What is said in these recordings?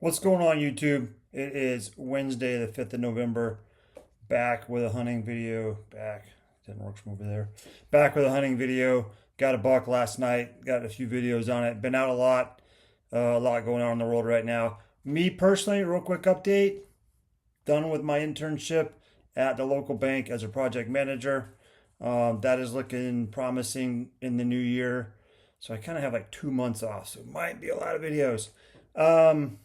What's going on, YouTube? It is Wednesday, the 5th of November. Back with a hunting video. Didn't work from over there. Back with a hunting video. Got a buck last night. Got a few videos on it. Been out a lot. A lot going on in the world right now. Me personally, real quick update. Done with my internship at the local bank as a project manager. That is looking promising in the new year. So I kind of have like 2 months off. So it might be a lot of videos. Um,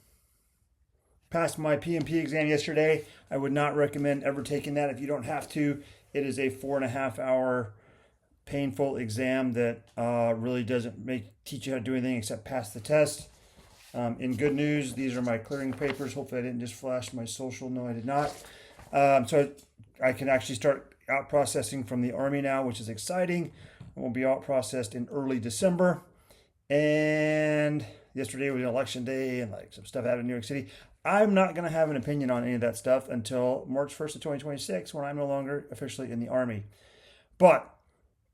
Passed my PMP exam yesterday. I would not recommend ever taking that if you don't have to. It is a 4.5 hour painful exam that really doesn't teach you how to do anything except pass the test. In good news, these are my clearing papers. Hopefully, I didn't just flash my social. No, I did not. So I can actually start out processing from the Army now, which is exciting. I will be out processed in early December. And yesterday was an election day and like some stuff happened in New York City. I'm not going to have an opinion on any of that stuff until March 1st of 2026 when I'm no longer officially in the Army. But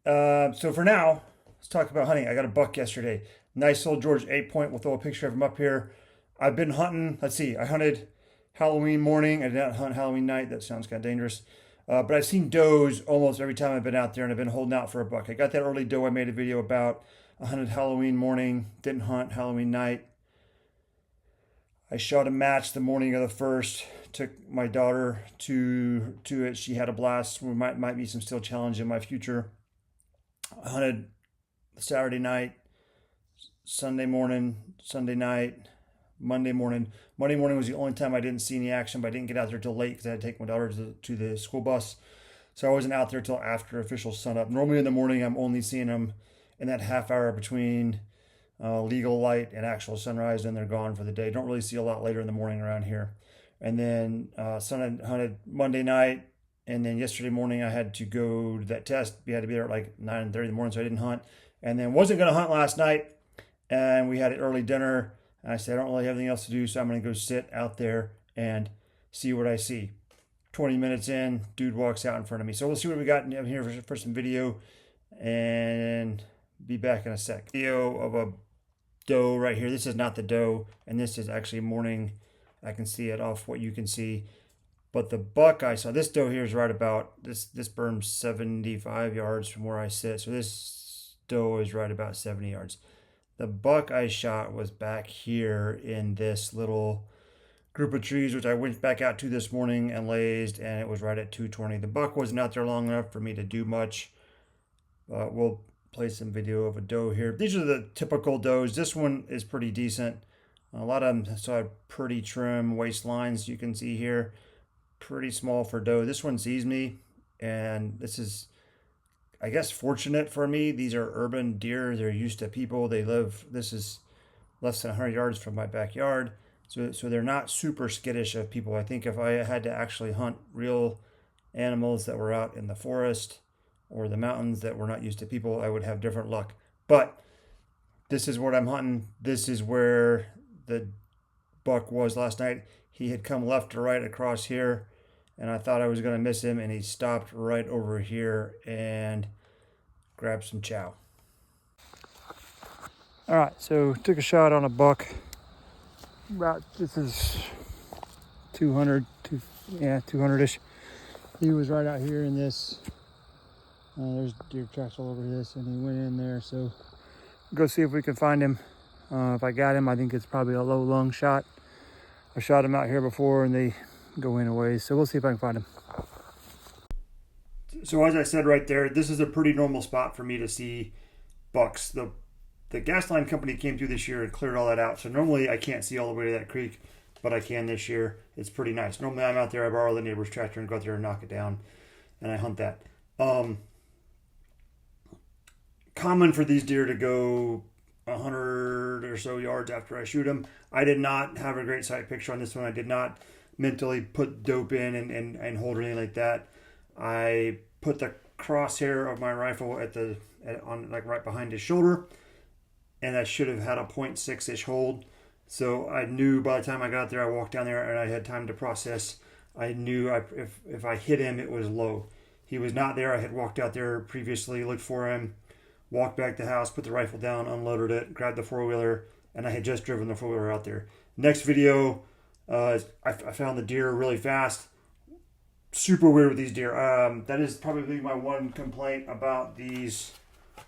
so for now, let's talk about hunting. I got a buck yesterday. Nice old George 8-point. We'll throw a picture of him up here. I've been hunting. Let's see. I hunted Halloween morning. I did not hunt Halloween night. That sounds kind of dangerous. But I've seen does almost every time I've been out there, and I've been holding out for a buck. I got that early doe I made a video about. I hunted Halloween morning, didn't hunt Halloween night. I shot a match the morning of the first. Took my daughter to it. She had a blast. We might be some still challenge in my future. I hunted Saturday night, Sunday morning, Sunday night, Monday morning. Monday morning was the only time I didn't see any action, but I didn't get out there till late because I had to take my daughter to the school bus. So I wasn't out there till after official sunup. Normally in the morning, I'm only seeing them in that half hour between legal light and actual sunrise, and they're gone for the day. Don't really see a lot later in the morning around here. And then Sunday hunted Monday night, and then yesterday morning I had to go to that test. We had to be there at like 9:30 in the morning, so I didn't hunt. And then wasn't going to hunt last night, and we had an early dinner. And I said I don't really have anything else to do, so I'm going to go sit out there and see what I see. 20 minutes in, dude walks out in front of me. So we'll see what we got in here for some video, and be back in a sec. Video of a doe right here. This is not the doe, and this is actually morning. I can see it off what you can see. But the buck I saw, this doe here is right about this berm's 75 yards from where I sit. So this doe is right about 70 yards. The buck I shot was back here in this little group of trees, which I went back out to this morning and lased, and it was right at 220. The buck wasn't out there long enough for me to do much. We'll play some video of a doe here. These are the typical does. This one is pretty decent. A lot of them saw pretty trim waistlines. You can see here, pretty small for doe. This one sees me, and this is, I guess, fortunate for me. These are urban deer. They're used to people. They live. This is less than 100 yards from my backyard, so they're not super skittish of people. I think if I had to actually hunt real animals that were out in the forest or the mountains that were not used to people, I would have different luck. But this is what I'm hunting. This is where the buck was last night. He had come left to right across here, and I thought I was going to miss him, and he stopped right over here and grabbed some chow. All right, so took a shot on a buck. This is 200, 200-ish. He was right out here in this. There's deer tracks all over this, and he went in there. So go see if we can find him. If I got him, I think it's probably a low lung shot. I shot him out here before, and they go in a ways. So we'll see if I can find him. So as I said right there, this is a pretty normal spot for me to see bucks. The gas line company came through this year and cleared all that out. So normally I can't see all the way to that creek, but I can this year. It's pretty nice. Normally I'm out there, I borrow the neighbor's tractor and go out there and knock it down, and I hunt that. Common for these deer to go 100 or so yards after I shoot them. I did not have a great sight picture on this one. I did not mentally put dope in and hold or anything like that. I put the crosshair of my rifle on like right behind his shoulder, and that should have had a 0.6-ish hold. So I knew by the time I got there, I walked down there and I had time to process. I knew if I hit him, it was low. He was not there. I had walked out there previously, looked for him, walked back to the house, put the rifle down, unloaded it, grabbed the four-wheeler, and I had just driven the four-wheeler out there. Next video, I found the deer really fast. Super weird with these deer. That is probably my one complaint about these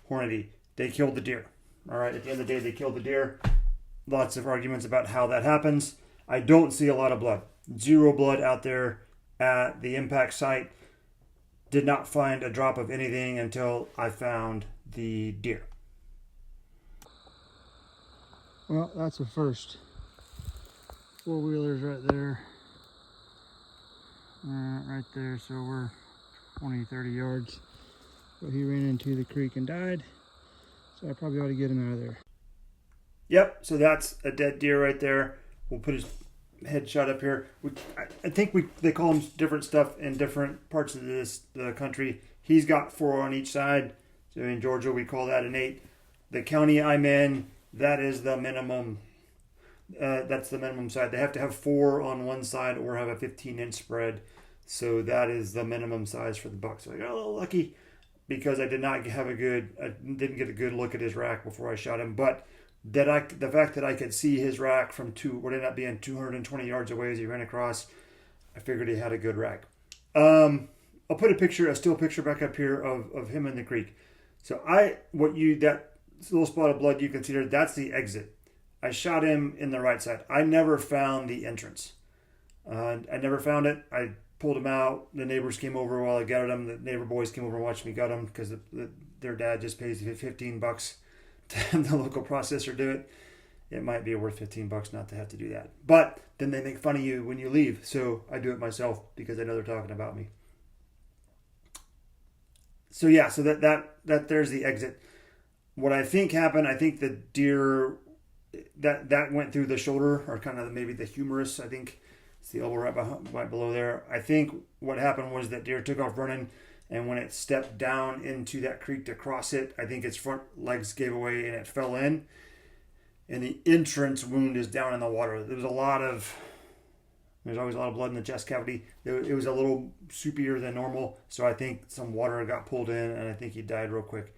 Hornady. They killed the deer. All right, at the end of the day, they killed the deer. Lots of arguments about how that happens. I don't see a lot of blood. Zero blood out there at the impact site. Did not find a drop of anything until I found the deer. Well, that's a first. Four-wheelers right there. Right there, so we're 20, 30 yards. So he ran into the creek and died. So I probably ought to get him out of there. Yep, so that's a dead deer right there. We'll put his headshot up here. I think they call him different stuff in different parts of the country. He's got 4 on each side. So in Georgia, we call that an 8. The county I'm in, that is the minimum. That's the minimum side. They have to have 4 on one side or have a 15-inch spread. So that is the minimum size for the buck. So I got a little lucky because I didn't get a good look at his rack before I shot him. But the fact that I could see his rack from what ended up being 220 yards away as he ran across, I figured he had a good rack. I'll put a still picture back up here of him in the creek. So that little spot of blood you can see there, that's the exit. I shot him in the right side. I never found the entrance. I never found it. I pulled him out. The neighbors came over while I gutted him. The neighbor boys came over and watched me gut him because their dad just pays $15 to have the local processor do it. It might be worth $15 not to have to do that. But then they make fun of you when you leave. So I do it myself because I know they're talking about me. So yeah, so that there's the exit. What I think happened, I think the deer that went through the shoulder, or kind of maybe the humerus. I think it's the elbow right below there. I think what happened was that deer took off running, and when it stepped down into that creek to cross it, I think its front legs gave away and it fell in. And the entrance wound is down in the water. There's always a lot of blood in the chest cavity. It was a little soupier than normal, so I think some water got pulled in, and I think he died real quick.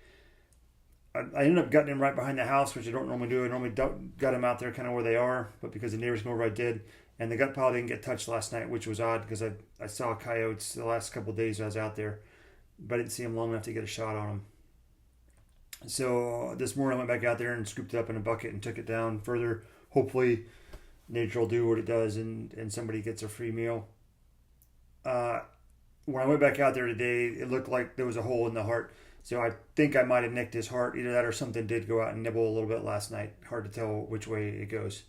I ended up gutting him right behind the house, which I don't normally do. I normally gut him out there kind of where they are, but because the neighbors came over, I did. And the gut pile didn't get touched last night, which was odd because I saw coyotes the last couple of days I was out there, but I didn't see them long enough to get a shot on them. So this morning I went back out there and scooped it up in a bucket and took it down further. Hopefully nature will do what it does and somebody gets a free meal. When I went back out there today, it looked like there was a hole in the heart. So I think I might have nicked his heart. Either that or something did go out and nibble a little bit last night. Hard to tell which way it goes.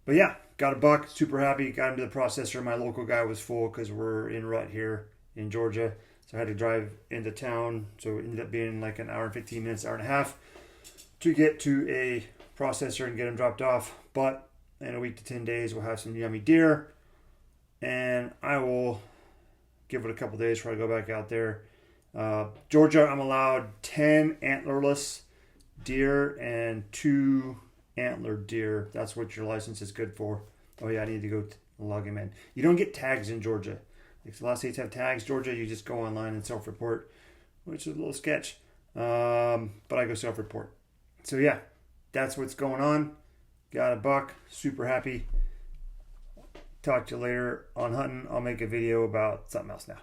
But yeah, got a buck. Super happy. Got him to the processor. My local guy was full because we're in rut here in Georgia. So I had to drive into town. So it ended up being like an hour and 15 minutes, hour and a half to get to a processor and get him dropped off. But in a week to 10 days, we'll have some yummy deer. And I will give it a couple days before I go back out there. Georgia, I'm allowed 10 antlerless deer and 2 antlered deer. That's what your license is good for. Oh yeah, I need to go log him in. You don't get tags in Georgia. Like a lot of states have tags. Georgia, you just go online and self-report, which is a little sketch. But I go self-report. So yeah, that's what's going on. Got a buck. Super happy. Talk to you later on hunting. I'll make a video about something else now.